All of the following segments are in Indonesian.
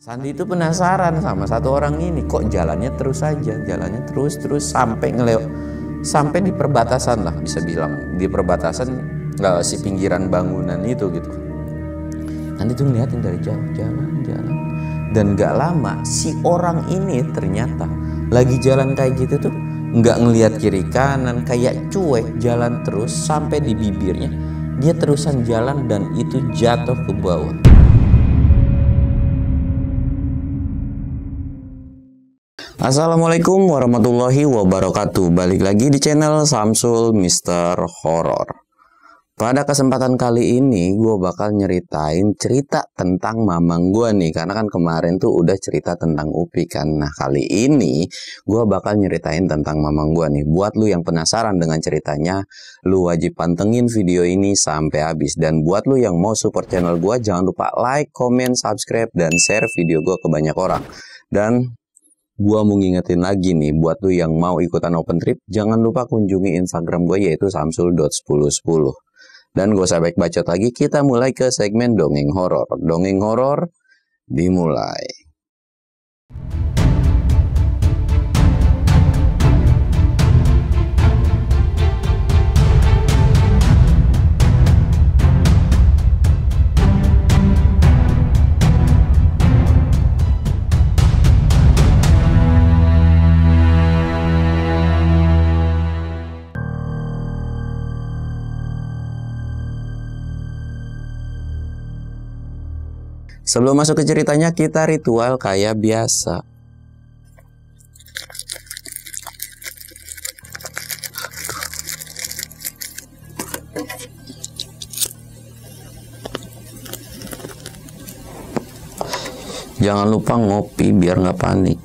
Sandi itu penasaran sama satu orang ini, kok jalannya terus saja, jalannya terus sampai di perbatasan lah, bisa bilang di perbatasan si pinggiran bangunan itu gitu. Nanti tuh ngeliatin dari jauh, jalan, dan gak lama si orang ini ternyata lagi jalan kayak gitu tuh nggak ngelihat kiri kanan, kayak cuek, jalan terus sampai di bibirnya dia terusan jalan dan itu jatuh ke bawah. Assalamualaikum warahmatullahi wabarakatuh. Balik lagi di channel Samsul Mister Horror. Pada kesempatan kali ini gue bakal nyeritain cerita tentang mamang gue nih, karena kan kemarin tuh udah cerita tentang Upi kan. Nah kali ini gue bakal nyeritain tentang mamang gue nih. Buat lu yang penasaran dengan ceritanya, lu wajib pantengin video ini sampai habis. Dan buat lu yang mau support channel gue, jangan lupa like, comment, subscribe, dan share video gue ke banyak orang. Dan gua mau ngingetin lagi nih, buat lu yang mau ikutan open trip, jangan lupa kunjungi Instagram gue yaitu samsul.1010. Dan gak usah baik bacot lagi, kita mulai ke segmen dongeng horor. Dongeng horor dimulai. Sebelum masuk ke ceritanya, kita ritual kayak biasa. Jangan lupa ngopi biar nggak panik.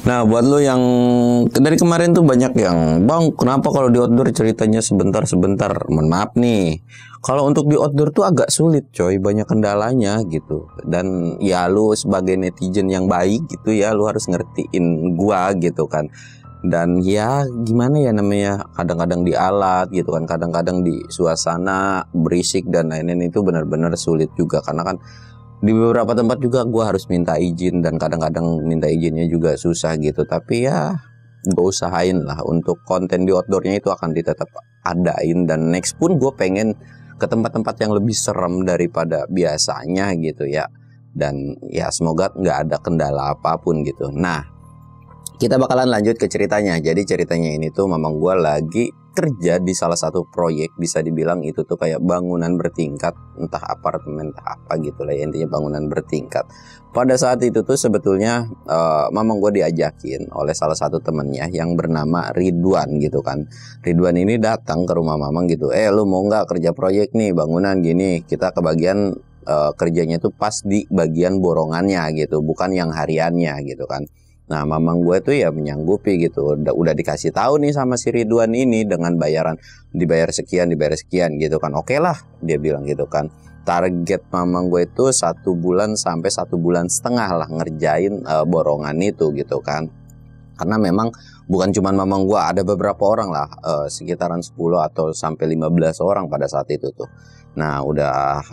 Nah, buat lo yang dari kemarin tuh banyak yang, "Bang, kenapa kalau di outdoor ceritanya sebentar-sebentar?" Mohon maaf nih. Kalau untuk di outdoor tuh agak sulit, coy. Banyak kendalanya gitu. Dan ya lu sebagai netizen yang baik gitu ya, lu harus ngertiin gua gitu kan. Dan ya gimana ya namanya, kadang-kadang di alat gitu kan, kadang-kadang di suasana berisik dan lain-lain itu benar-benar sulit juga. Karena kan di beberapa tempat juga gue harus minta izin dan kadang-kadang minta izinnya juga susah gitu. Tapi ya gue usahain lah untuk konten di outdoornya itu akan ditetap adain. Dan next pun gue pengen ke tempat-tempat yang lebih serem daripada biasanya gitu ya. Dan ya semoga nggak ada kendala apapun gitu. Nah, kita bakalan lanjut ke ceritanya. Jadi ceritanya ini tuh memang gue lagi kerja di salah satu proyek, bisa dibilang itu tuh kayak bangunan bertingkat, entah apartemen entah apa gitu lah ya, intinya bangunan bertingkat. Pada saat itu tuh sebetulnya mamang gue diajakin oleh salah satu temennya yang bernama Ridwan gitu kan. Ridwan ini datang ke rumah mamang gitu, "Lu mau nggak kerja proyek nih bangunan gini?" Kita kebagian kerjanya tuh pas di bagian borongannya gitu, bukan yang hariannya gitu kan. Nah, mamang gue tuh ya menyanggupi gitu. Udah dikasih tahu nih sama si Ridwan ini dengan bayaran dibayar sekian gitu kan. Oke lah, dia bilang gitu kan. Target mamang gue itu 1 bulan sampai 1,5 bulan lah ngerjain borongan itu gitu kan. Karena memang bukan cuma mamang gue, ada beberapa orang lah, sekitaran 10 atau sampai 15 orang pada saat itu tuh. Nah, udah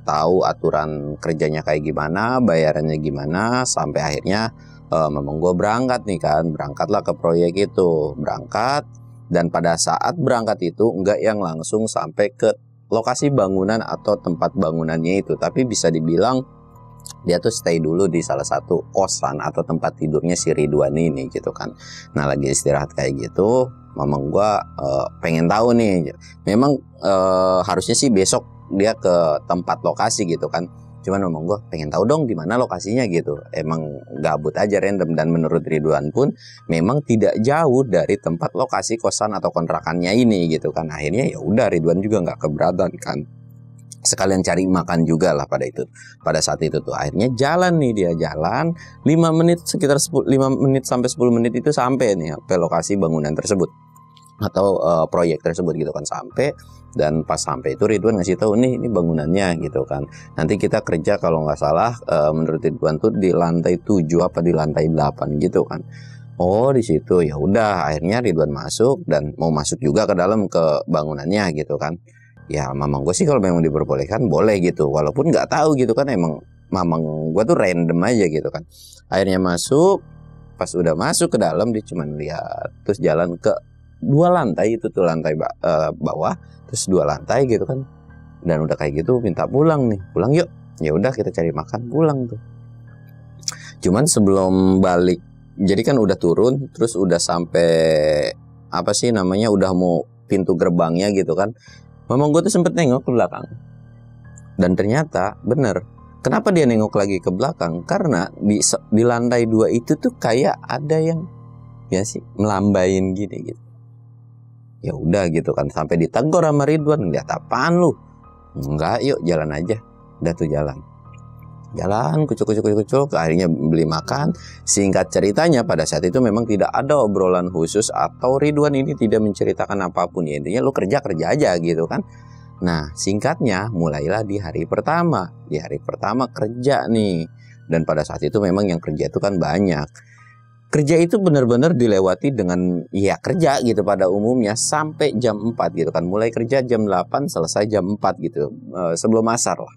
tahu aturan kerjanya kayak gimana, bayarannya gimana, sampai akhirnya memang gue berangkat nih kan, berangkatlah ke proyek itu, berangkat. Dan pada saat berangkat itu enggak yang langsung sampai ke lokasi bangunan atau tempat bangunannya itu, tapi bisa dibilang dia tuh stay dulu di salah satu kosan atau tempat tidurnya si Ridwan ini gitu kan. Nah, lagi istirahat kayak gitu, memang gue pengen tahu nih, memang harusnya sih besok dia ke tempat lokasi gitu kan. Cuman ngomong gue pengen tahu dong di mana lokasinya gitu. Emang gabut aja random, dan menurut Ridwan pun memang tidak jauh dari tempat lokasi kosan atau kontrakannya ini gitu kan. Akhirnya ya udah, Ridwan juga nggak keberatan kan. Sekalian cari makan juga lah pada saat itu tuh. Akhirnya jalan nih, dia jalan 5 menit, sekitar 5 menit sampai 10 menit itu sampai nih ke lokasi bangunan tersebut atau proyek tersebut gitu kan. Sampai, dan pas sampai itu Ridwan ngasih tahu ini bangunannya gitu kan. Nanti kita kerja kalau nggak salah menurut Ridwan tuh di lantai 7 apa di lantai 8 gitu kan. Oh di situ ya udah, akhirnya Ridwan masuk dan mau masuk juga ke dalam ke bangunannya gitu kan. Ya mamang gue sih kalau memang diperbolehkan boleh gitu, walaupun nggak tahu gitu kan, emang mamang gue tuh random aja gitu kan. Akhirnya masuk, pas udah masuk ke dalam dia cuma lihat, terus jalan ke 2 lantai itu tuh, lantai bawah, terus 2 lantai gitu kan. Dan udah kayak gitu minta pulang nih, pulang yuk. Ya udah kita cari makan, pulang tuh. Cuman sebelum balik, jadi kan udah turun, terus udah sampai apa sih namanya, udah mau pintu gerbangnya gitu kan. Mamang gue tuh sempet nengok ke belakang. Dan ternyata bener. Kenapa dia nengok lagi ke belakang? Karena di lantai 2 itu tuh kayak ada yang ya sih melambain gini gitu. Ya udah gitu kan, sampai ditegur sama Ridwan, lihat apaan lu? Enggak, yuk jalan aja. Udah tuh jalan, kucuk, akhirnya beli makan. Singkat ceritanya pada saat itu memang tidak ada obrolan khusus, atau Ridwan ini tidak menceritakan apapun ya, intinya lu kerja aja gitu kan. Nah singkatnya mulailah di hari pertama. Di hari pertama kerja nih, dan pada saat itu memang yang kerja itu kan banyak. Kerja itu benar-benar dilewati dengan ya kerja gitu pada umumnya sampai jam 4 gitu kan. Mulai kerja jam 8, selesai jam 4 gitu, sebelum asar lah.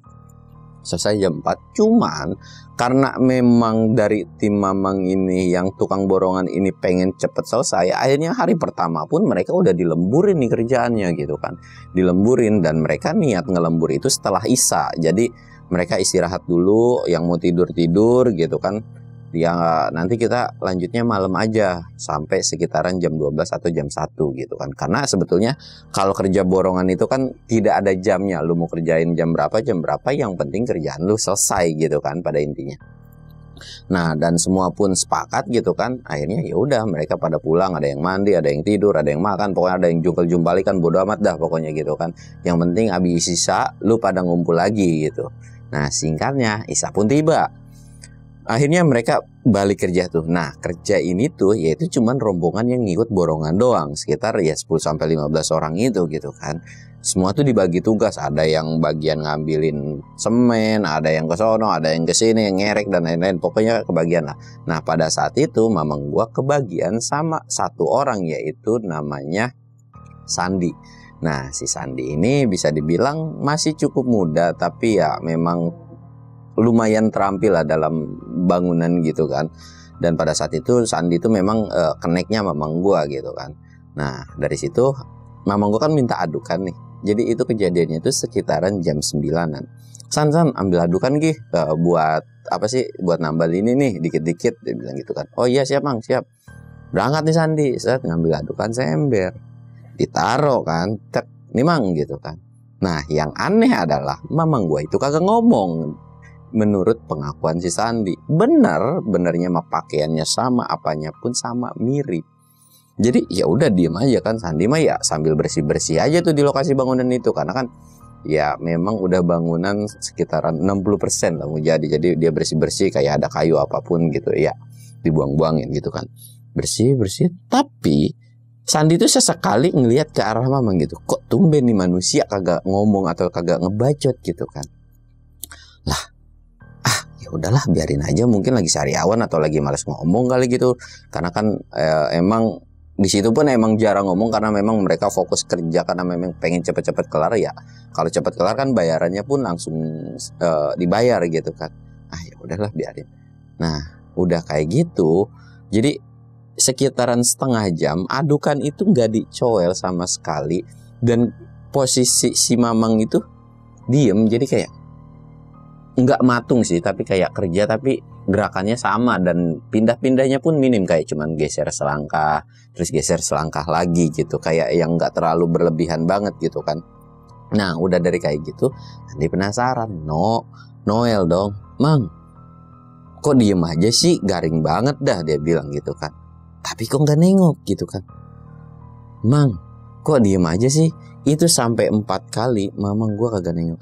Selesai jam 4. Cuman karena memang dari tim mamang ini yang tukang borongan ini pengen cepet selesai, akhirnya hari pertama pun mereka udah dilemburin nih kerjaannya gitu kan. Dilemburin, dan mereka niat ngelembur itu setelah Isya. Jadi mereka istirahat dulu, yang mau tidur-tidur gitu kan. Ya nanti kita lanjutnya malam aja sampai sekitaran jam 12 atau jam 1 gitu kan. Karena sebetulnya kalau kerja borongan itu kan tidak ada jamnya. Lu mau kerjain jam berapa, yang penting kerjaan lu selesai gitu kan pada intinya. Nah, dan semua pun sepakat gitu kan. Akhirnya ya udah mereka pada pulang, ada yang mandi, ada yang tidur, ada yang makan, pokoknya ada yang jungkel-jumpalikan, bodo amat dah pokoknya gitu kan. Yang penting habis Isya lu pada ngumpul lagi gitu. Nah, singkatnya Isya pun tiba. Akhirnya mereka balik kerja tuh. Nah kerja ini tuh yaitu cuman rombongan yang ngikut borongan doang, sekitar ya 10-15 orang itu gitu kan. Semua tuh dibagi tugas, ada yang bagian ngambilin semen, ada yang ke sono, ada yang ke sini, yang ngerek dan lain-lain, pokoknya kebagian lah. Nah pada saat itu mamang gua kebagian sama satu orang, yaitu namanya Sandi. Nah si Sandi ini bisa dibilang masih cukup muda, tapi ya memang lumayan terampil lah dalam bangunan gitu kan. Dan pada saat itu Sandi itu memang keneknya mamang gua gitu kan. Nah dari situ mamang gua kan minta adukan nih. Jadi itu kejadiannya itu sekitaran jam 9-an. San ambil adukan gih, buat apa sih, buat nambal ini nih dikit-dikit, dia bilang gitu kan. Oh iya siap mang, siap. Berangkat nih Sandi, saya ngambil adukan seember, ditaro kan, tek nih mang gitu kan. Nah yang aneh adalah mamang gua itu kagak ngomong. Menurut pengakuan si Sandi, benernya mah pakaiannya sama, apanya pun sama, mirip. Jadi ya udah diem aja kan. Sandi mah ya sambil bersih-bersih aja tuh di lokasi bangunan itu, karena kan ya memang udah bangunan sekitaran 60% lah mau jadi dia bersih-bersih, kayak ada kayu apapun gitu ya dibuang-buangin gitu kan, bersih-bersih. Tapi Sandi tuh sesekali ngelihat ke arah mamang gitu, kok tumben nih manusia kagak ngomong atau kagak ngebacot gitu kan. Lah udahlah biarin aja, mungkin lagi sariawan atau lagi malas ngomong kali gitu. Karena kan emang di situ pun emang jarang ngomong, karena memang mereka fokus kerja, karena memang pengen cepet-cepet kelar ya. Kalau cepet kelar kan bayarannya pun langsung dibayar gitu kan. Ah ya udahlah biarin. Nah udah kayak gitu, jadi sekitaran setengah jam adukan itu nggak dicowel sama sekali, dan posisi si mamang itu diem, jadi kayak nggak matung sih, tapi kayak kerja tapi gerakannya sama, dan pindah-pindahnya pun minim, kayak cuman geser selangkah terus geser selangkah lagi gitu, kayak yang nggak terlalu berlebihan banget gitu kan. Nah udah dari kayak gitu Andi penasaran, Noel dong, mang kok diem aja sih, garing banget dah, dia bilang gitu kan. Tapi kok nggak nengok gitu kan. Mang kok diem aja sih, itu sampai 4 kali mamang gua kagak nengok.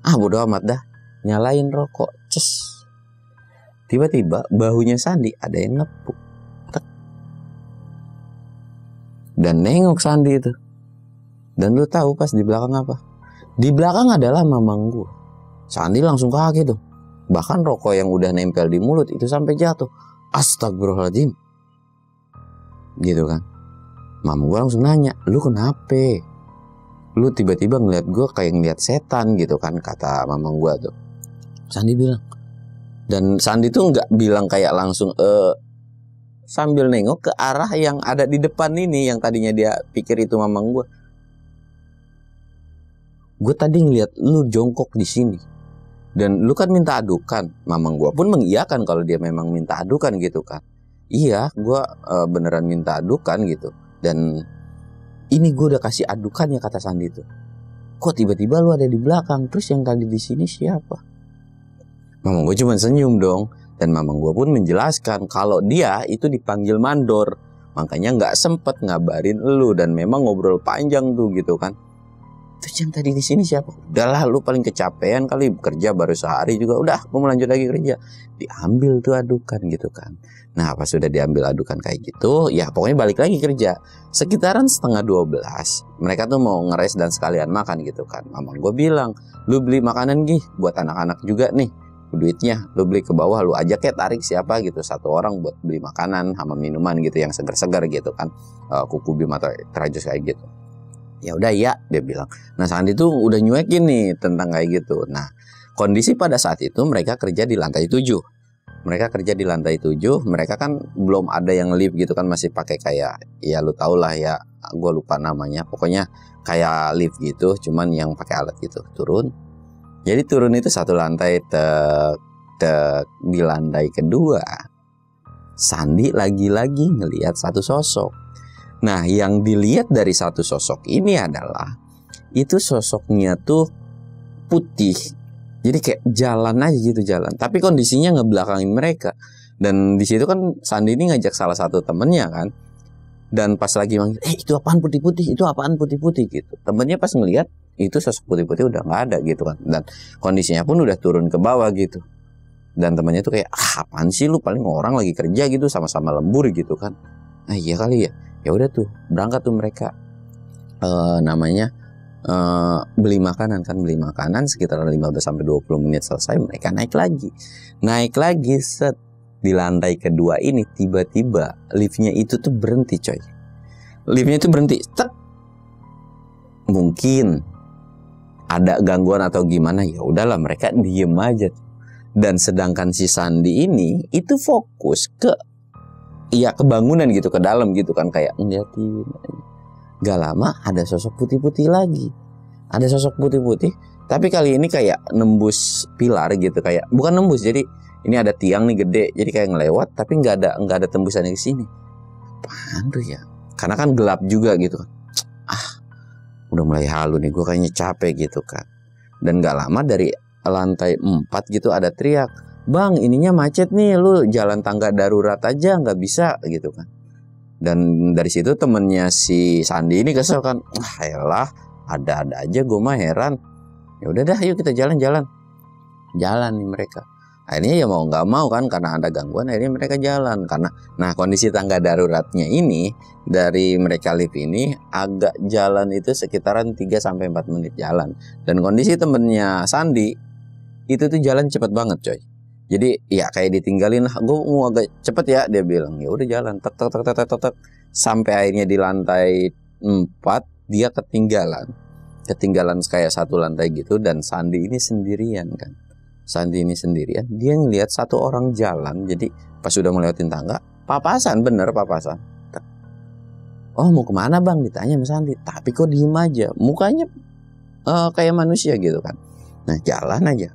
Ah bodo amat dah, nyalain rokok, ces. Tiba-tiba bahunya Sandi ada yang nepuk, tek. Dan nengok Sandi itu. Dan lu tahu pas di belakang apa? Di belakang adalah mamang gua. Sandi langsung kaget dong. Bahkan rokok yang udah nempel di mulut itu sampai jatuh. Astagfirullahaladzim. gitu kan. Mama gue langsung nanya, lu kenapa? Lu tiba-tiba ngeliat gue kayak ngeliat setan gitu kan, kata mama gue tuh. Sandi bilang, dan Sandi tuh nggak bilang kayak langsung sambil nengok ke arah yang ada di depan ini, yang tadinya dia pikir itu mamang gue. Gue tadi ngeliat lu jongkok di sini, dan lu kan minta adukan. Mamang gue pun mengiyakan kalau dia memang minta adukan gitu kan. Iya, gue beneran minta adukan gitu. Dan ini gue udah kasih adukannya, kata Sandi tuh. Kok tiba-tiba lu ada di belakang? Terus yang tadi di sini siapa? Mamang gue cuma senyum dong. Dan mamang gue pun menjelaskan kalau dia itu dipanggil mandor, makanya nggak sempet ngabarin lu, dan memang ngobrol panjang tuh gitu kan. Terus yang tadi di sini siapa? Udahlah, lu paling kecapean kali, bekerja baru sehari juga. Udah, gue mau lanjut lagi kerja. Diambil tuh adukan gitu kan. Nah, pas sudah diambil adukan kayak gitu, ya pokoknya balik lagi kerja. Sekitaran 11:30, mereka tuh mau ngeres dan sekalian makan gitu kan. Mamang gue bilang, lu beli makanan gih buat anak-anak juga nih. Duitnya lu beli ke bawah, lu ajak ya, tarik siapa gitu, 1 orang buat beli makanan sama minuman gitu yang segar-segar gitu kan, kuku bim atau terajus kayak gitu. Ya udah ya, dia bilang. Nah, Sandi tuh udah nyuekin nih tentang kayak gitu. Nah, kondisi pada saat itu mereka kerja di lantai 7. Mereka kerja di lantai 7, mereka kan belum ada yang lift gitu kan, masih pakai kayak, ya lu tau lah ya, gue lupa namanya, pokoknya kayak lift gitu, cuman yang pakai alat gitu. Turun. Jadi turun itu 1 lantai, di lantai kedua Sandi lagi-lagi ngelihat 1 sosok. Nah, yang dilihat dari 1 sosok ini adalah, itu sosoknya tuh putih. Jadi kayak jalan aja gitu, jalan. Tapi kondisinya ngebelakangin mereka. Dan di situ kan Sandi ini ngajak salah satu temennya kan. Dan pas lagi manggil, itu apaan putih-putih? Itu apaan putih-putih gitu. Temennya pas ngelihat, itu sosok putih-putih udah nggak ada gitu kan. Dan kondisinya pun udah turun ke bawah gitu. Dan temennya tuh kayak, apaan sih lu, paling orang lagi kerja gitu, sama-sama lembur gitu kan. Nah iya kali ya. Ya udah tuh, berangkat tuh mereka beli makanan kan, beli makanan sekitar 15-20 menit selesai, mereka naik lagi set. Di lantai kedua ini tiba-tiba liftnya itu tuh berhenti coy. Liftnya itu berhenti. Tek. Mungkin ada gangguan atau gimana, ya udahlah mereka diem aja. Dan sedangkan si Sandi ini itu fokus ke bangunan gitu, ke dalam gitu kan, kayak ngeliatin. Gak lama ada sosok putih-putih lagi. Ada sosok putih-putih, tapi kali ini kayak nembus pilar gitu, kayak bukan nembus, jadi ini ada tiang nih gede, jadi kayak ngelewat, tapi nggak ada tembusannya ke sini. Apaan tuh ya? Karena kan gelap juga gitu kan. Udah mulai halu nih, gue kayaknya capek gitu kan. Dan nggak lama dari lantai 4 gitu ada teriak, bang ininya macet nih, lu jalan tangga darurat aja nggak bisa gitu kan. Dan dari situ temennya si Sandi ini kesel kan, elah ada-ada aja, gue mah heran. Ya udah dah, yuk kita jalan nih mereka. Akhirnya ya mau nggak mau kan, karena ada gangguan, akhirnya mereka jalan. Karena nah kondisi tangga daruratnya ini dari mereka lift ini agak jalan itu sekitaran 3-4 menit jalan. Dan kondisi temennya Sandi itu tuh jalan cepet banget coy. Jadi ya kayak ditinggalin lah, gue mau agak cepet ya, dia bilang. Ya udah jalan tek sampai akhirnya di lantai 4 dia ketinggalan kayak 1 lantai gitu. Dan Sandi ini sendirian kan. Sandi ini sendirian, dia ngelihat 1 orang jalan. Jadi pas sudah melewatin tangga, papasan. Oh mau kemana bang, ditanya sama Sandi. Tapi kok diem aja, mukanya kayak manusia gitu kan. Nah jalan aja.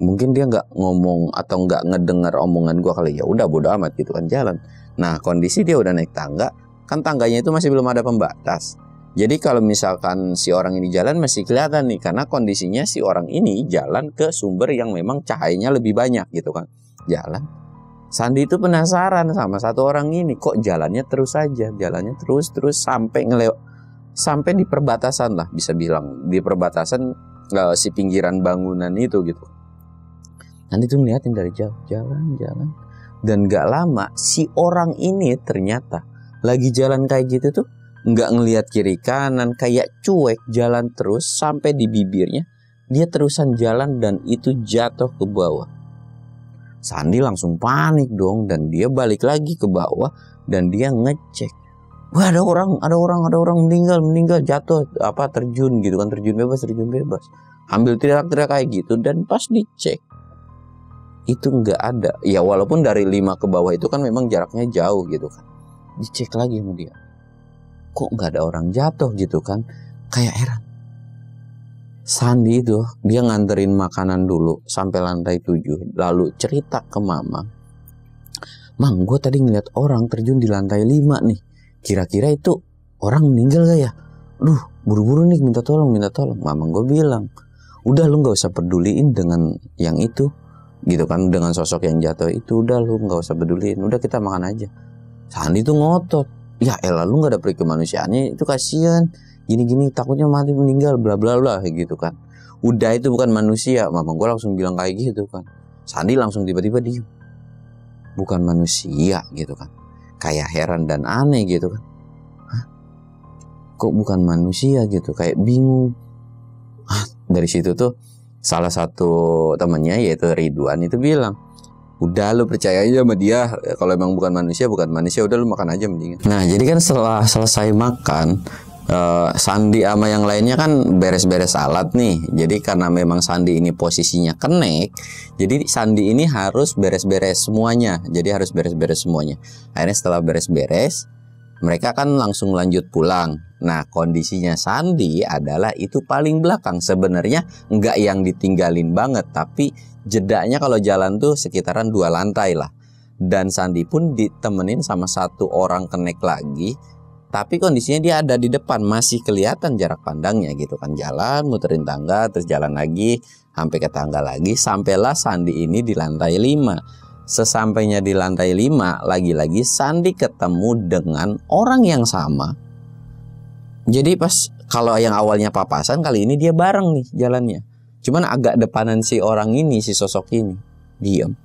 Mungkin dia nggak ngomong atau nggak ngedengar omongan gua kali, ya udah bodo amat gitu kan, jalan. Nah kondisi dia udah naik tangga, kan tangganya itu masih belum ada pembatas. Jadi kalau misalkan si orang ini jalan masih kelihatan nih, karena kondisinya si orang ini jalan ke sumber yang memang cahayanya lebih banyak gitu kan. Jalan. Sandi itu penasaran sama 1 orang ini, kok jalannya terus sampai di perbatasan lah, bisa bilang di perbatasan si pinggiran bangunan itu gitu. Nanti tuh ngeliatin dari jauh, jalan. Dan gak lama si orang ini ternyata lagi jalan kayak gitu tuh, nggak ngelihat kiri kanan, kayak cuek, jalan terus sampai di bibirnya dia terusan jalan dan itu jatuh ke bawah. Sandi langsung panik dong, dan dia balik lagi ke bawah dan dia ngecek. Wah, ada orang meninggal jatuh terjun gitu kan, terjun bebas. Ambil teriak-teriak kayak gitu, dan pas dicek itu nggak ada. Ya walaupun dari 5 ke bawah itu kan memang jaraknya jauh gitu kan. Dicek lagi sama dia, kok nggak ada orang jatuh gitu kan. Kayak heran. Sandi itu dia nganterin makanan dulu sampai lantai 7, lalu cerita ke Mama, Mang, gue tadi ngeliat orang terjun di lantai 5 nih. Kira-kira itu orang meninggal gak ya? Duh, buru-buru nih minta tolong. Mama gue bilang, udah lu gak usah peduliin dengan yang itu gitu kan, dengan sosok yang jatuh itu. Udah lu gak usah peduliin, udah kita makan aja. Sandi tuh ngotot, ya elah lu gak ada perikemanusiaannya, itu kasihan, gini-gini takutnya mati meninggal bla bla bla gitu kan. Udah itu bukan manusia. Mama gue langsung bilang kayak gitu kan. Sandi langsung tiba-tiba diem, bukan manusia gitu kan. Kayak heran dan aneh gitu kan. Hah? Kok bukan manusia gitu, kayak bingung. Dari situ tuh salah satu temannya yaitu Ridwan itu bilang, udah lu percaya aja sama dia, kalau emang bukan manusia, udah lu makan aja mendingan. Nah jadi kan setelah selesai makan, Sandi sama yang lainnya kan beres-beres salat nih. Jadi karena memang Sandi ini posisinya kenek, jadi Sandi ini harus beres-beres semuanya. Akhirnya setelah beres-beres, mereka kan langsung lanjut pulang. Nah kondisinya Sandi adalah itu paling belakang. Sebenarnya nggak yang ditinggalin banget, tapi jedanya kalau jalan tuh sekitaran 2 lantai lah. Dan Sandi pun ditemenin sama 1 orang kenek lagi. Tapi kondisinya dia ada di depan, masih kelihatan jarak pandangnya gitu kan. Jalan, muterin tangga, terus jalan lagi, sampai ke tangga lagi. Sampailah Sandi ini di lantai 5. Sesampainya di lantai 5, lagi-lagi Sandi ketemu dengan orang yang sama. Jadi pas kalau yang awalnya papasan, kali ini dia bareng nih jalannya. Cuman agak depanan si orang ini, si sosok ini. Diam.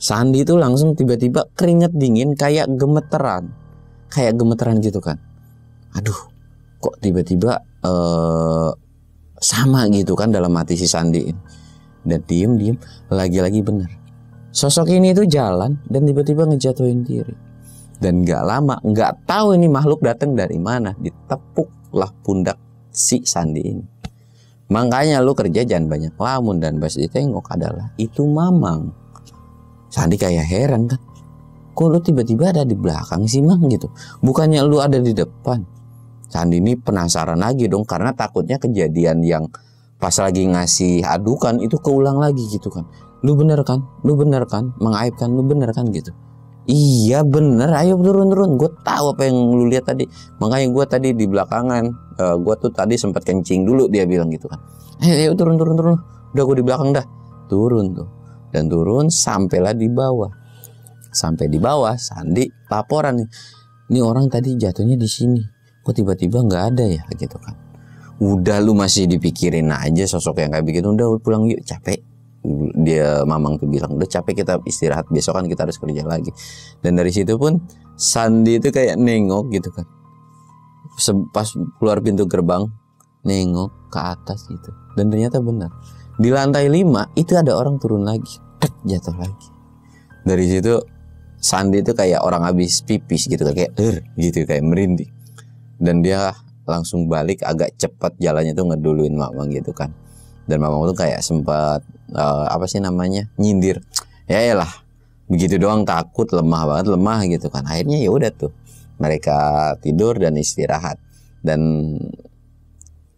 Sandi itu langsung tiba-tiba keringet dingin kayak gemeteran. Gitu kan. Aduh, kok tiba-tiba sama gitu kan dalam hati si Sandi ini. Dan diem lagi-lagi bener. Sosok ini itu jalan dan tiba-tiba ngejatuhin diri. Dan gak lama, gak tahu ini makhluk datang dari mana, ditepuklah pundak si Sandi ini. Makanya lu kerja jangan banyak lamun, dan pas ditengok adalah itu Mamang. Sandi kayak heran kan. Kok lu tiba-tiba ada di belakang sih Mang gitu? Bukannya lu ada di depan? Sandi ini penasaran lagi dong, karena takutnya kejadian yang pas lagi ngasih adukan itu keulang lagi gitu kan. Lu bener kan? Mengaibkan, lu bener kan gitu. Iya bener, ayo turun. Gue tahu apa yang lu lihat tadi. Makanya gue tadi di belakangan, gue tuh tadi sempat kencing dulu, dia bilang gitu kan. Ayo turun. Udah gue di belakang dah. Turun tuh. Dan turun sampailah di bawah. Sampai di bawah, Sandi laporan nih. Ini orang tadi jatuhnya di sini. Kok tiba-tiba nggak ada ya gitu kan. Udah lu masih dipikirin aja sosok yang kayak begitu. Udah pulang yuk, capek. Dia Mamang tuh bilang, udah capek, kita istirahat, besok kan kita harus kerja lagi. Dan dari situ pun Sandi itu kayak nengok gitu kan. Pas keluar pintu gerbang, nengok ke atas gitu. Dan ternyata benar. Di lantai 5 itu ada orang turun lagi, jatuh lagi. Dari situ Sandi itu kayak orang habis pipis gitu, kayak gitu, kayak merinding. Dan dia langsung balik agak cepat jalannya tuh ngeduluin Mamang gitu kan. Dan Mamang tuh kayak sempat nyindir. Ya elah, begitu doang takut, lemah gitu kan. Akhirnya ya udah tuh, mereka tidur dan istirahat. Dan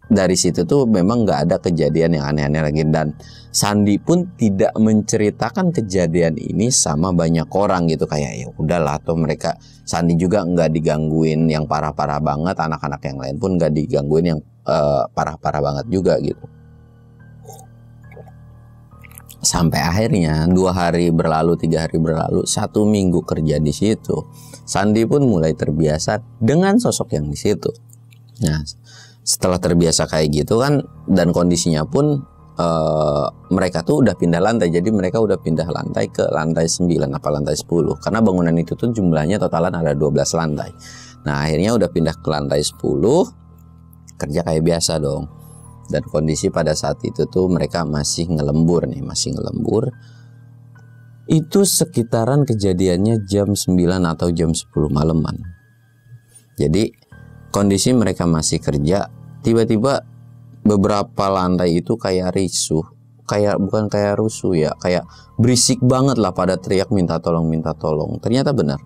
dari situ tuh memang nggak ada kejadian yang aneh-aneh lagi. Dan Sandi pun tidak menceritakan kejadian ini sama banyak orang gitu, kayak ya udahlah, atau mereka Sandi juga nggak digangguin yang parah-parah banget, anak-anak yang lain pun nggak digangguin yang parah-parah banget juga gitu. Sampai akhirnya 2 hari berlalu, 3 hari berlalu, 1 minggu kerja di situ, Sandi pun mulai terbiasa dengan sosok yang di situ. Nah, setelah terbiasa kayak gitu kan, dan kondisinya pun mereka tuh udah pindah lantai. Jadi mereka udah pindah lantai ke lantai 9 apa lantai 10. Karena bangunan itu tuh jumlahnya totalan ada 12 lantai. Nah akhirnya udah pindah ke lantai 10, kerja kayak biasa dong. Dan kondisi pada saat itu tuh mereka masih ngelembur. Itu sekitaran kejadiannya jam 9 atau jam 10 malaman. Jadi kondisi mereka masih kerja, tiba-tiba beberapa lantai itu kayak risuh. Kayak bukan kayak rusuh ya, kayak berisik banget lah, pada teriak minta tolong, minta tolong. Ternyata benar.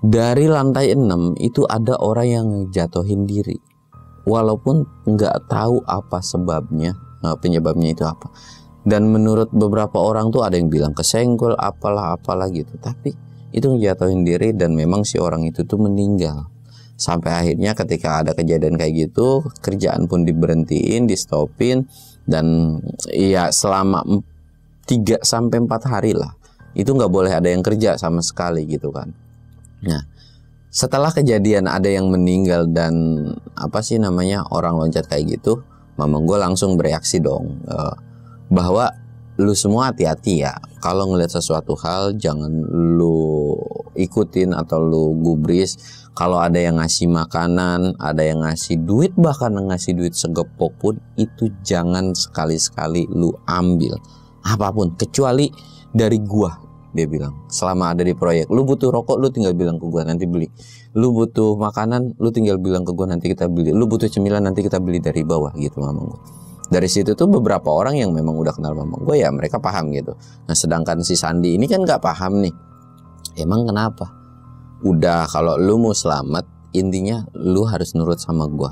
Dari lantai 6 itu ada orang yang jatuhin diri. Walaupun nggak tahu apa sebabnya, penyebabnya itu apa. Dan menurut beberapa orang tuh ada yang bilang kesenggol, apalah gitu. Tapi itu ngejatuhin diri dan memang si orang itu tuh meninggal. Sampai akhirnya ketika ada kejadian kayak gitu, kerjaan pun diberhentiin, di stopin. Dan ya selama 3-4 hari lah, itu nggak boleh ada yang kerja sama sekali gitu kan. Nah, setelah kejadian ada yang meninggal dan orang loncat kayak gitu, mamang gue langsung bereaksi dong, bahwa lu semua hati-hati ya, kalau ngeliat sesuatu hal jangan lu ikutin atau lu gubris. Kalau ada yang ngasih makanan, ada yang ngasih duit, bahkan ngasih duit segepok pun, itu jangan sekali-sekali lu ambil apapun, kecuali dari gua. Dia bilang, selama ada di proyek, lu butuh rokok, lu tinggal bilang ke gua, nanti beli. Lu butuh makanan, lu tinggal bilang ke gua, nanti kita beli. Lu butuh cemilan, nanti kita beli dari bawah gitu mamang gua. Dari situ tuh beberapa orang yang memang udah kenal mamang gua ya, mereka paham gitu. Nah sedangkan si Sandi ini kan gak paham nih. Emang kenapa? Udah, kalau lu mau selamat, intinya lu harus nurut sama gua.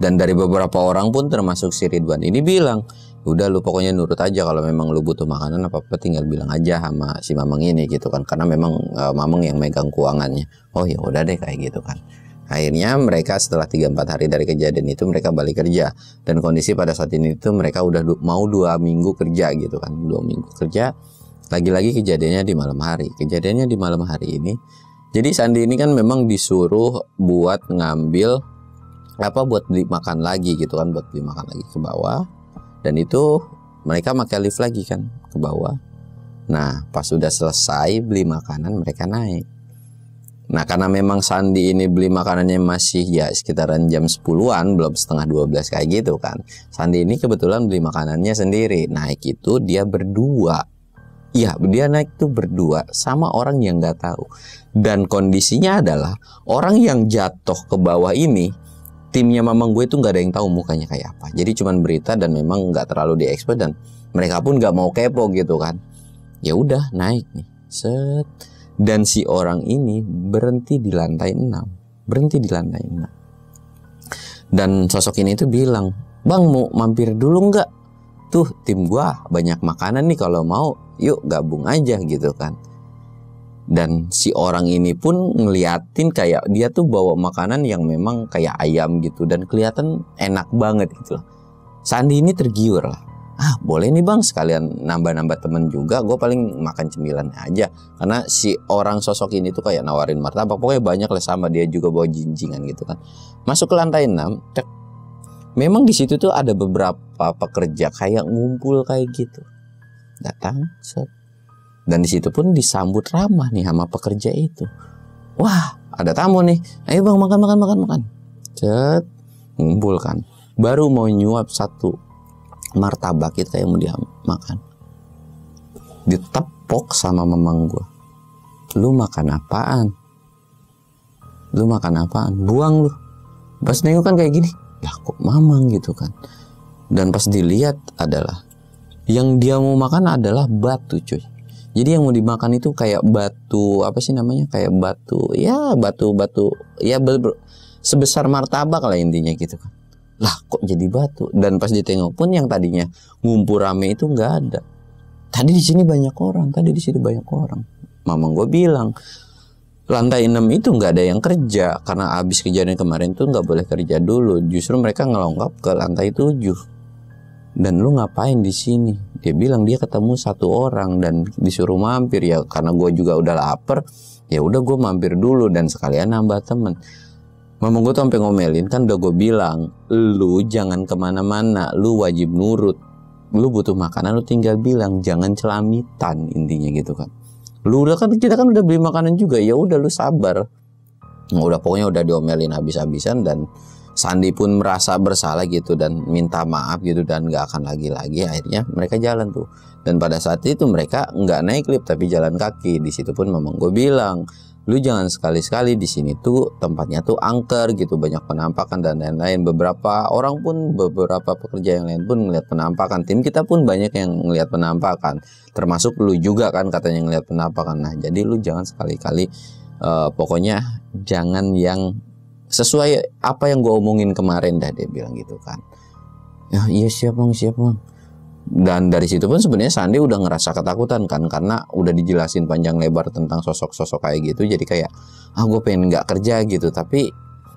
Dan dari beberapa orang pun termasuk si Ridwan ini bilang, udah lu pokoknya nurut aja, kalau memang lu butuh makanan apa-apa tinggal bilang aja sama si mamang ini gitu kan. Karena memang mamang yang megang keuangannya. Oh ya udah deh kayak gitu kan. Akhirnya mereka setelah 3-4 hari dari kejadian itu mereka balik kerja. Dan kondisi pada saat ini itu mereka udah mau 2 minggu kerja gitu kan. 2 minggu kerja. Lagi-lagi kejadiannya di malam hari. Kejadiannya di malam hari ini, jadi Sandi ini kan memang disuruh buat ngambil buat beli makan lagi gitu kan, buat beli makan lagi ke bawah. Dan itu mereka pakai lift lagi kan ke bawah. Nah pas sudah selesai beli makanan, mereka naik. Nah karena memang Sandi ini beli makanannya masih ya sekitaran jam 10-an, belum setengah 12 kayak gitu kan. Sandi ini kebetulan beli makanannya sendiri. Naik itu dia berdua. Iya, dia naik tuh berdua sama orang yang nggak tahu. Dan kondisinya adalah orang yang jatuh ke bawah ini, timnya mamang gue tuh nggak ada yang tahu mukanya kayak apa. Jadi cuman berita dan memang nggak terlalu diekspos dan mereka pun nggak mau kepo gitu kan. Ya udah naik nih, set. Dan si orang ini berhenti di lantai 6, berhenti di lantai 6. Dan sosok ini tuh bilang, bang mau mampir dulu nggak? Tuh tim gua banyak makanan nih, kalau mau yuk gabung aja gitu kan. Dan si orang ini pun ngeliatin kayak dia tuh bawa makanan yang memang kayak ayam gitu dan kelihatan enak banget gitu loh. Sandi ini tergiur lah, boleh nih bang sekalian nambah-nambah temen juga, gue paling makan cemilan aja. Karena si orang sosok ini tuh kayak nawarin martabak, pokoknya banyak lah, sama dia juga bawa jinjingan gitu kan. Masuk ke lantai 6, cek. Memang di situ tuh ada beberapa pekerja kayak ngumpul kayak gitu. Datang, set. Dan di situ pun disambut ramah nih sama pekerja itu. Wah, ada tamu nih. Ayo bang makan. Set, ngumpul kan. Baru mau nyuap satu martabak kita yang mau dia makan. Ditepok sama mamang gua. Lu makan apaan? Buang lu. Pas nengok kan kayak gini. Lah kok mamang gitu kan. Dan pas dilihat adalah yang dia mau makan adalah batu cuy. Jadi yang mau dimakan itu kayak batu, kayak batu ya sebesar martabak lah intinya gitu kan. Lah kok jadi batu. Dan pas ditengok pun yang tadinya ngumpul rame itu nggak ada. Tadi di sini banyak orang. Mamang gue bilang lantai 6 itu nggak ada yang kerja, karena abis kejadian kemarin tuh nggak boleh kerja dulu. Justru mereka ngelonggap ke lantai 7. Dan lu ngapain di sini? Dia bilang dia ketemu satu orang dan disuruh mampir ya, karena gue juga udah lapar. Ya udah gue mampir dulu dan sekalian nambah temen. Mama gue tuh sampai ngomelin, kan udah gue bilang, lu jangan kemana-mana, lu wajib nurut. Lu butuh makanan, lu tinggal bilang, jangan celamitan intinya gitu kan. Kita kan udah beli makanan juga, ya udah lu sabar. Pokoknya udah diomelin habis-habisan dan Sandi pun merasa bersalah gitu dan minta maaf gitu dan nggak akan lagi-lagi. Akhirnya mereka jalan tuh. Dan pada saat itu mereka nggak naik lift tapi jalan kaki. Di situ pun memang gue bilang, lu jangan sekali-sekali di sini tuh tempatnya tuh angker gitu, banyak penampakan dan lain-lain. Beberapa orang pun, beberapa pekerja yang lain pun ngelihat penampakan. Tim kita pun banyak yang ngelihat penampakan, termasuk lu juga kan katanya ngelihat penampakan. Nah jadi lu jangan sekali-kali pokoknya jangan yang sesuai apa yang gue omongin kemarin dah, dia bilang gitu kan. Ya iya siap bang. Dan dari situ pun sebenarnya Sandi udah ngerasa ketakutan kan, karena udah dijelasin panjang lebar tentang sosok-sosok kayak gitu. Jadi kayak gue pengen nggak kerja gitu. Tapi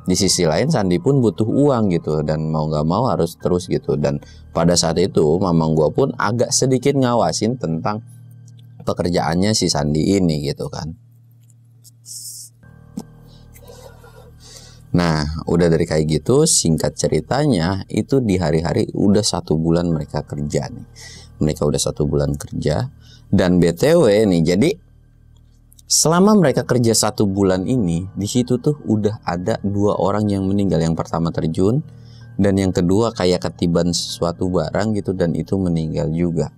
di sisi lain Sandi pun butuh uang gitu, dan mau nggak mau harus terus gitu. Dan pada saat itu mamang gue pun agak sedikit ngawasin tentang pekerjaannya si Sandi ini gitu kan. Nah udah dari kayak gitu, singkat ceritanya itu di hari-hari udah 1 bulan mereka kerja nih. Mereka udah 1 bulan kerja. Dan BTW nih, jadi selama mereka kerja 1 bulan ini, di situ tuh udah ada 2 orang yang meninggal. Yang pertama terjun, dan yang kedua kayak ketiban sesuatu barang gitu, dan itu meninggal juga.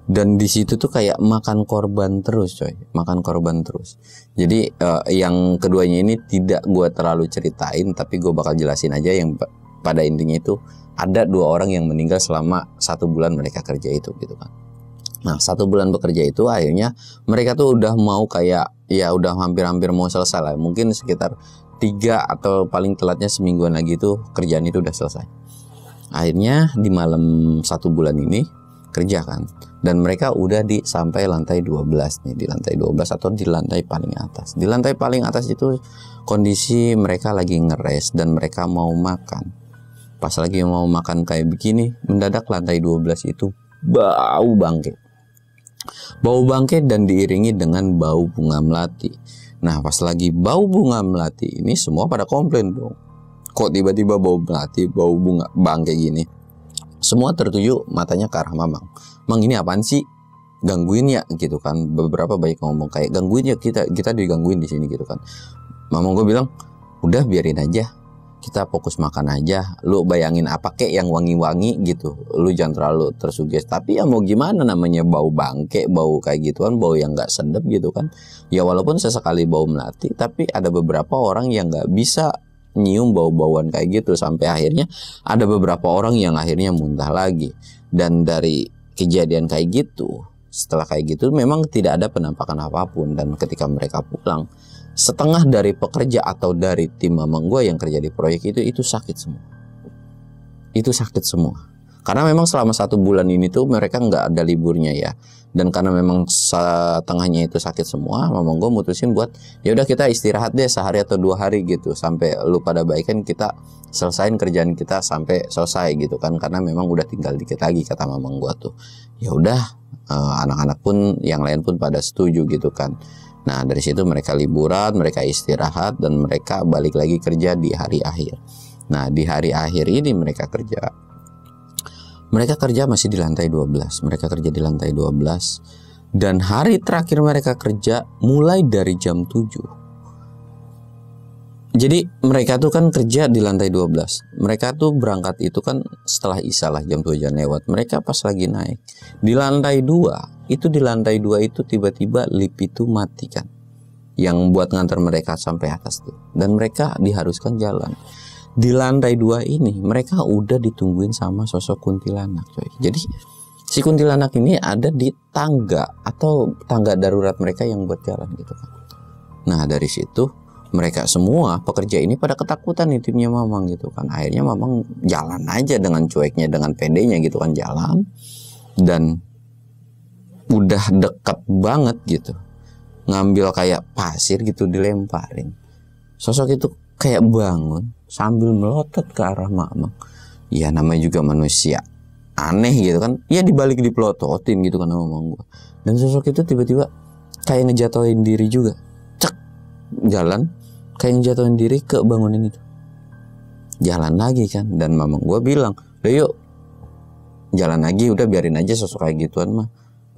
Dan di situ tuh kayak makan korban terus coy, makan korban terus. Jadi yang keduanya ini tidak gue terlalu ceritain, tapi gue bakal jelasin aja. Yang pada intinya itu ada 2 orang yang meninggal selama 1 bulan mereka kerja itu gitu kan. Nah 1 bulan bekerja itu akhirnya mereka tuh udah mau kayak ya udah hampir-hampir mau selesai lah. Mungkin sekitar 3 atau paling telatnya semingguan lagi tuh kerjaan itu udah selesai. Akhirnya di malam 1 bulan ini kerja kan, dan mereka udah di sampai lantai 12 nih, di lantai 12 atau di lantai paling atas. Di lantai paling atas itu kondisi mereka lagi ngeres dan mereka mau makan. Pas lagi mau makan kayak begini, mendadak lantai 12 itu bau bangke. Bau bangke dan diiringi dengan bau bunga melati. Nah pas lagi bau bunga melati ini semua pada komplain dong. Kok tiba-tiba bau melati, bau bunga bangke gini? Semua tertuju matanya ke arah Mamang. Mang ini apaan sih? Gangguin ya gitu kan. Beberapa banyak ngomong kayak gangguin ya, kita digangguin di sini gitu kan. Mamang gue bilang, udah biarin aja. Kita fokus makan aja. Lu bayangin apa kek yang wangi-wangi gitu. Lu jangan terlalu tersugesti. Tapi ya mau gimana, namanya bau bangke, bau kayak gituan, bau yang nggak sedap gitu kan. Ya walaupun sesekali bau melati, tapi ada beberapa orang yang nggak bisa nyium bau-bauan kayak gitu, sampai akhirnya ada beberapa orang yang akhirnya muntah lagi. Dan dari kejadian kayak gitu, setelah kayak gitu memang tidak ada penampakan apapun. Dan ketika mereka pulang, setengah dari pekerja atau dari tim mamang gue yang kerja di proyek itu sakit semua. Itu sakit semua. Karena memang selama 1 bulan ini tuh mereka nggak ada liburnya ya. Dan karena memang setengahnya itu sakit semua, mamang gue mutusin buat ya udah kita istirahat deh sehari atau 2 hari gitu, sampai lu pada baikan kita selesain kerjaan kita sampai selesai gitu kan. Karena memang udah tinggal dikit lagi kata mamang gue tuh. Ya udah, anak-anak pun yang lain pun pada setuju gitu kan. Nah dari situ mereka liburan, mereka istirahat, dan mereka balik lagi kerja di hari akhir. Nah di hari akhir ini mereka kerja masih di lantai 12. Mereka kerja di lantai 12. Dan hari terakhir mereka kerja mulai dari jam 7. Jadi mereka tuh kan kerja di lantai 12. Mereka tuh berangkat itu kan setelah isya lah, jam 7 lewat. Mereka pas lagi naik di lantai 2. Itu di lantai 2 itu tiba-tiba lift itu mati kan, yang buat ngantar mereka sampai atas tuh. Dan mereka diharuskan jalan. Di lantai 2 ini mereka udah ditungguin sama sosok kuntilanak coy. Jadi si kuntilanak ini ada di tangga atau tangga darurat mereka yang buat jalan gitu kan. Nah dari situ mereka semua pekerja ini pada ketakutan nih, timnya mamang gitu kan. Akhirnya mamang jalan aja dengan cueknya, dengan pedenya gitu kan, jalan. Dan udah dekat banget gitu, ngambil kayak pasir gitu dilemparin. Sosok itu kayak bangun sambil melotot ke arah mamang. Ya namanya juga manusia aneh gitu kan. Ya dibalik dipelototin gitu kan sama mamang gua. Dan sosok itu tiba-tiba kayak ngejatuhin diri juga. Cek, jalan kayak ngejatuhin diri ke bangunan itu. Jalan lagi kan. Dan mamang gua bilang, udah yuk jalan lagi, udah biarin aja sosok kayak gituan mah.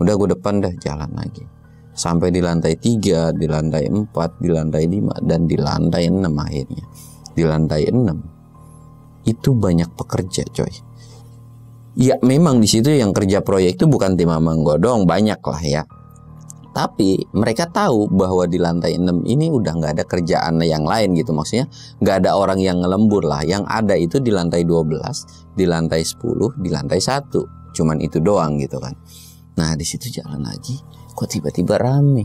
Udah gua depan dah, jalan lagi. Sampai di lantai 3, di lantai 4, di lantai 5, dan di lantai 6 akhirnya. Di lantai 6 itu banyak pekerja coy. Ya memang di situ yang kerja proyek itu bukan tim Amanggo dong, banyak lah ya. Tapi mereka tahu bahwa di lantai 6 ini udah nggak ada kerjaan yang lain gitu. Maksudnya nggak ada orang yang ngelembur lah. Yang ada itu di lantai 12, di lantai 10, di lantai 1. Cuman itu doang gitu kan. Nah di situ jalan lagi, kok tiba-tiba rame.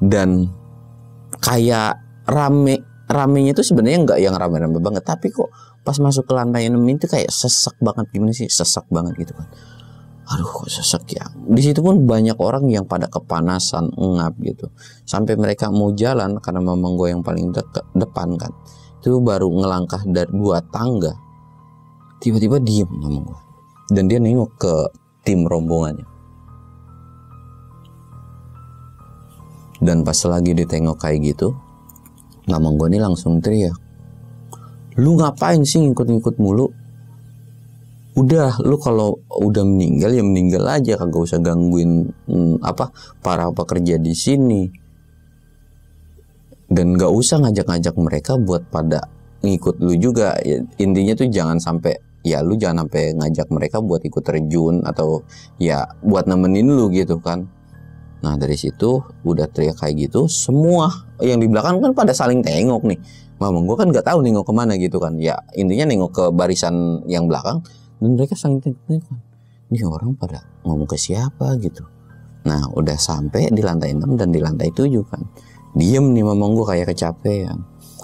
Dan kayak ramenya itu sebenarnya nggak yang rame-rame banget. Tapi kok pas masuk ke lantai 6 itu kayak sesak banget. Gimana sih, sesak banget gitu kan. Aduh kok sesek ya. Di situ pun banyak orang yang pada kepanasan, engap gitu. Sampai mereka mau jalan karena memang gue yang paling depan kan. Itu baru ngelangkah dari 2 tangga. Tiba-tiba diem sama gue. Dan dia nengok ke tim rombongannya. Dan pas lagi ditengok kayak gitu, Mamang gue ini langsung teriak. Lu ngapain sih ngikut-ngikut mulu? Udah, lu kalau udah meninggal ya meninggal aja, kagak usah gangguin para pekerja di sini. Dan gak usah ngajak-ngajak mereka buat pada ngikut lu juga. Ya, intinya tuh jangan sampai, ya lu jangan sampai ngajak mereka buat ikut terjun atau ya buat nemenin lu gitu kan. Nah dari situ udah teriak kayak gitu, semua yang di belakang kan pada saling tengok nih. Mamang gue kan gak tahu nengok kemana gitu kan. Ya intinya nengok ke barisan yang belakang. Dan mereka saling tengok, ini orang pada ngomong ke siapa gitu. Nah udah sampai di lantai 6 dan di lantai 7 kan. Diem nih Mamang gue kayak kecapean.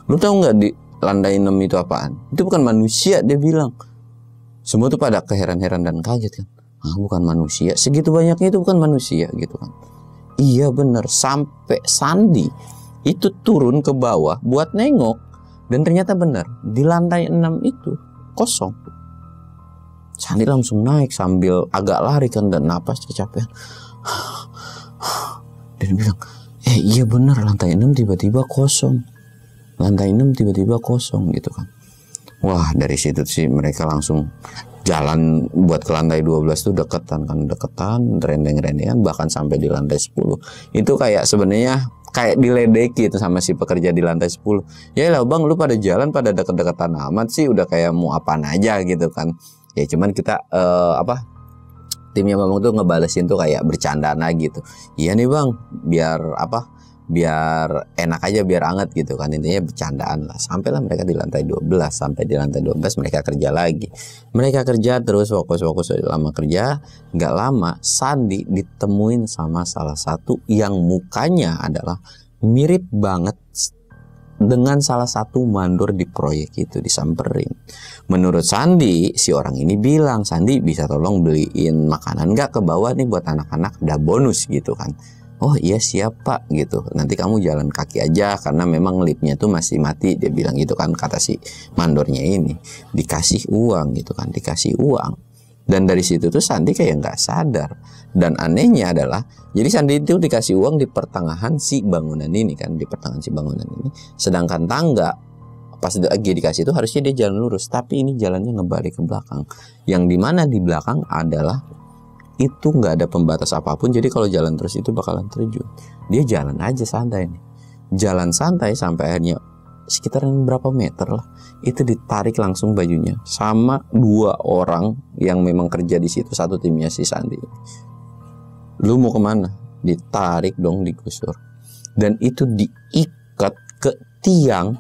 Lu tahu nggak di lantai 6 itu apaan? Itu bukan manusia, dia bilang. Semua tuh pada keheran-heran dan kaget kan. Ah bukan manusia, segitu banyaknya itu bukan manusia gitu kan. Iya bener, sampai Sandi itu turun ke bawah buat nengok. Dan ternyata benar, di lantai 6 itu kosong. Sandi langsung naik sambil agak lari kan dan napas kecapean. Dan bilang, iya bener lantai 6 tiba-tiba kosong. Lantai 6 tiba-tiba kosong gitu kan. Wah dari situ sih mereka langsung jalan buat ke lantai 12 tuh deketan, rendeng-rendengan bahkan sampai di lantai 10. Itu kayak sebenarnya kayak diledeki itu sama si pekerja di lantai 10. Ya lah bang, lu pada jalan pada deket-deketan amat sih, udah kayak mau apaan aja gitu kan. Ya cuman kita timnya Mamang tuh ngebalesin tuh kayak bercandaan gitu. Iya nih bang, biar enak aja, biar anget gitu kan. Intinya bercandaan lah. Sampailah mereka di lantai 12. Sampai di lantai 12 mereka kerja lagi. Mereka kerja terus fokus lama kerja. Gak lama Sandi ditemuin sama salah satu yang mukanya adalah mirip banget dengan salah satu mandor di proyek itu, disamperin. Menurut Sandi, si orang ini bilang, Sandi bisa tolong beliin makanan gak ke bawah nih buat anak-anak, ada bonus gitu kan. Oh iya siap pak gitu, nanti kamu jalan kaki aja karena memang liftnya tuh masih mati, dia bilang gitu kan, kata si mandornya ini. Dikasih uang gitu kan, dikasih uang. Dan dari situ tuh Sandi kayak nggak sadar. Dan anehnya adalah, jadi Sandi itu dikasih uang di pertengahan si bangunan ini kan, di pertengahan si bangunan ini. Sedangkan tangga pas lagi dikasih itu harusnya dia jalan lurus, tapi ini jalannya ngebalik ke belakang. Yang dimana di belakang adalah itu nggak ada pembatas apapun, jadi kalau jalan terus itu bakalan terjun. Dia jalan aja santai nih, jalan santai sampai akhirnya sekitaran berapa meter lah, itu ditarik langsung bajunya sama 2 orang yang memang kerja di situ, satu timnya si Sandi. Lu mau kemana? Ditarik dong, digusur. Dan itu diikat ke tiang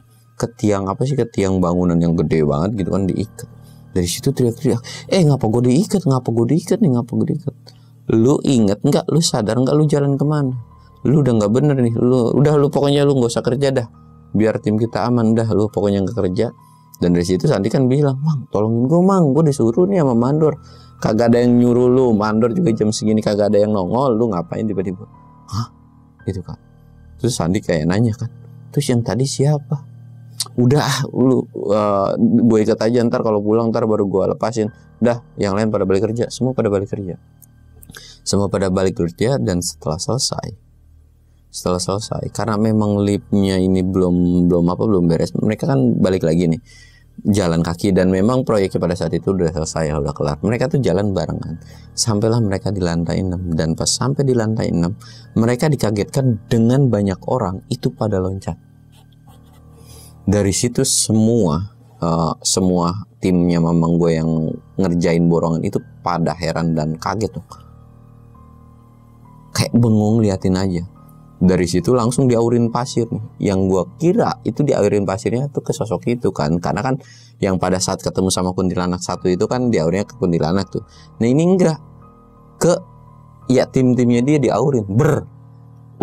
apa sih, ke tiang bangunan yang gede banget gitu kan, diikat. Dari situ teriak-teriak, ngapa gue diikat nih. Lu inget nggak, lu sadar nggak lu jalan kemana? Lu udah nggak bener nih, lu pokoknya lu nggak usah kerja dah, biar tim kita aman dah, lu pokoknya nggak kerja. Dan dari situ Sandi kan bilang, Mang tolongin gue Mang, gue disuruh nih sama mandor, kagak ada yang nyuruh lu, mandor juga jam segini kagak ada yang nongol, lu ngapain tiba-tiba? Hah? Gitu kan. Terus Sandi kayak nanya kan, terus yang tadi siapa? Udah lu gue ikat aja, ntar kalau pulang ntar baru gue lepasin. Dah yang lain pada balik kerja. Semua pada balik kerja. Dan setelah selesai karena memang liftnya ini belum beres, mereka kan balik lagi nih jalan kaki. Dan memang proyeknya pada saat itu udah selesai, udah kelar. Mereka tuh jalan barengan. Sampailah mereka di lantai 6. Dan pas sampai di lantai 6 mereka dikagetkan dengan banyak orang itu pada loncat. Dari situ semua semua timnya mamang gue yang ngerjain borongan itu pada heran dan kaget tuh, kayak bengong liatin aja. Dari situ langsung diaurin pasir nih. Yang gue kira itu diaurin pasirnya tuh ke sosok itu kan, karena kan yang pada saat ketemu sama kuntilanak satu itu kan diaurnya ke kuntilanak tuh. Nah ini enggak, ke ya tim-timnya dia diaurin.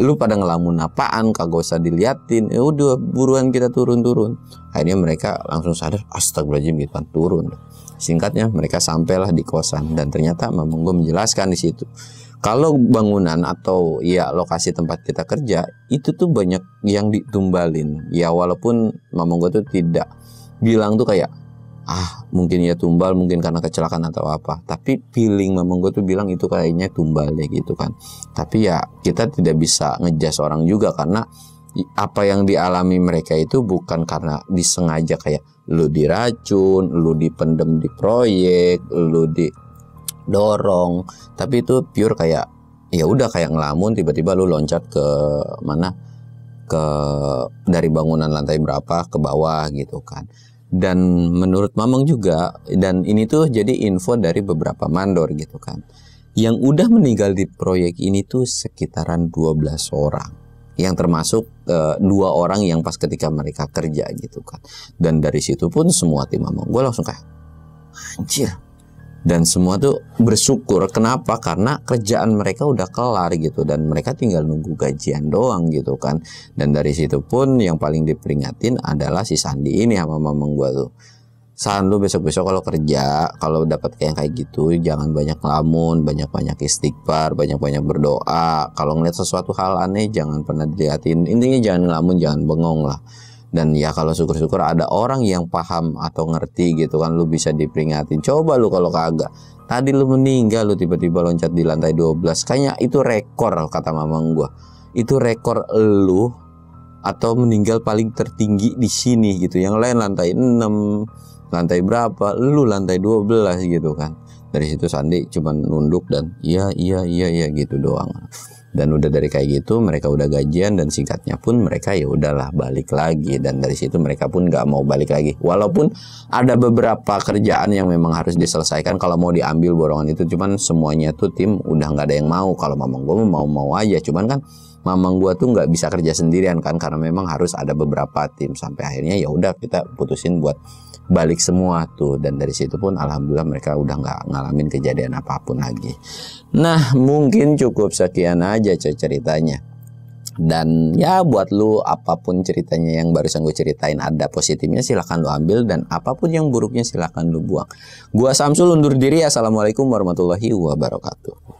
Lu pada ngelamun apaan, kagak usah diliatin, ya udah buruan kita turun. Akhirnya mereka langsung sadar, astagfirullahaladzim gitu kan, turun. Singkatnya mereka sampailah di kosan, dan ternyata mamang gue menjelaskan di situ kalau bangunan atau ya lokasi tempat kita kerja itu tuh banyak yang ditumbalin. Ya walaupun mamang gue tuh tidak bilang tuh kayak mungkin ya tumbal, mungkin karena kecelakaan atau apa, tapi feeling mamang gue tuh bilang itu kayaknya tumbal deh gitu kan. Tapi ya kita tidak bisa ngejudge orang juga, karena apa yang dialami mereka itu bukan karena disengaja kayak lu diracun, lu dipendem di proyek, lu didorong, tapi itu pure kayak ya udah kayak ngelamun tiba-tiba lu loncat ke mana, ke dari bangunan lantai berapa ke bawah gitu kan. Dan menurut mamang juga, dan ini tuh jadi info dari beberapa mandor gitu kan, yang udah meninggal di proyek ini tuh sekitaran 12 orang, yang termasuk 2 orang yang pas ketika mereka kerja gitu kan. Dan dari situ pun semua tim mamang gue langsung kayak anjir. Dan semua tuh bersyukur. Kenapa? Karena kerjaan mereka udah kelar gitu, dan mereka tinggal nunggu gajian doang gitu kan. Dan dari situ pun yang paling diperingatin adalah si Sandi ini sama mamang gua tuh. San, lu besok-besok kalau kerja, kalau dapat kayak gitu, jangan banyak ngelamun, banyak-banyak istighfar, banyak-banyak berdoa. Kalau ngeliat sesuatu hal aneh jangan pernah diliatin. Intinya jangan ngelamun, jangan bengong lah. Dan ya kalau syukur-syukur ada orang yang paham atau ngerti gitu kan, lu bisa diperingatin. Coba lu kalau kagak, tadi lu meninggal, lu tiba-tiba loncat di lantai 12, kayaknya itu rekor kata mamang gua. Itu rekor lu atau meninggal paling tertinggi di sini gitu. Yang lain lantai 6, lantai berapa, lu lantai 12 gitu kan. Dari situ Sandi cuman nunduk dan iya gitu doang. Dan udah dari kayak gitu mereka udah gajian, dan singkatnya pun mereka ya udahlah balik lagi. Dan dari situ mereka pun nggak mau balik lagi, walaupun ada beberapa kerjaan yang memang harus diselesaikan kalau mau diambil borongan itu. Cuman semuanya tuh tim udah nggak ada yang mau. Kalau mamang gue mau aja, cuman kan mamang gue tuh nggak bisa kerja sendirian kan, karena memang harus ada beberapa tim. Sampai akhirnya ya udah kita putusin buat balik semua tuh. Dan dari situ pun alhamdulillah mereka udah nggak ngalamin kejadian apapun lagi. Nah mungkin cukup sekian aja ceritanya. Dan ya buat lu apapun ceritanya yang barusan gue ceritain ada positifnya silahkan lu ambil, dan apapun yang buruknya silahkan lu buang. Gua Samsul undur diri. Assalamualaikum warahmatullahi wabarakatuh.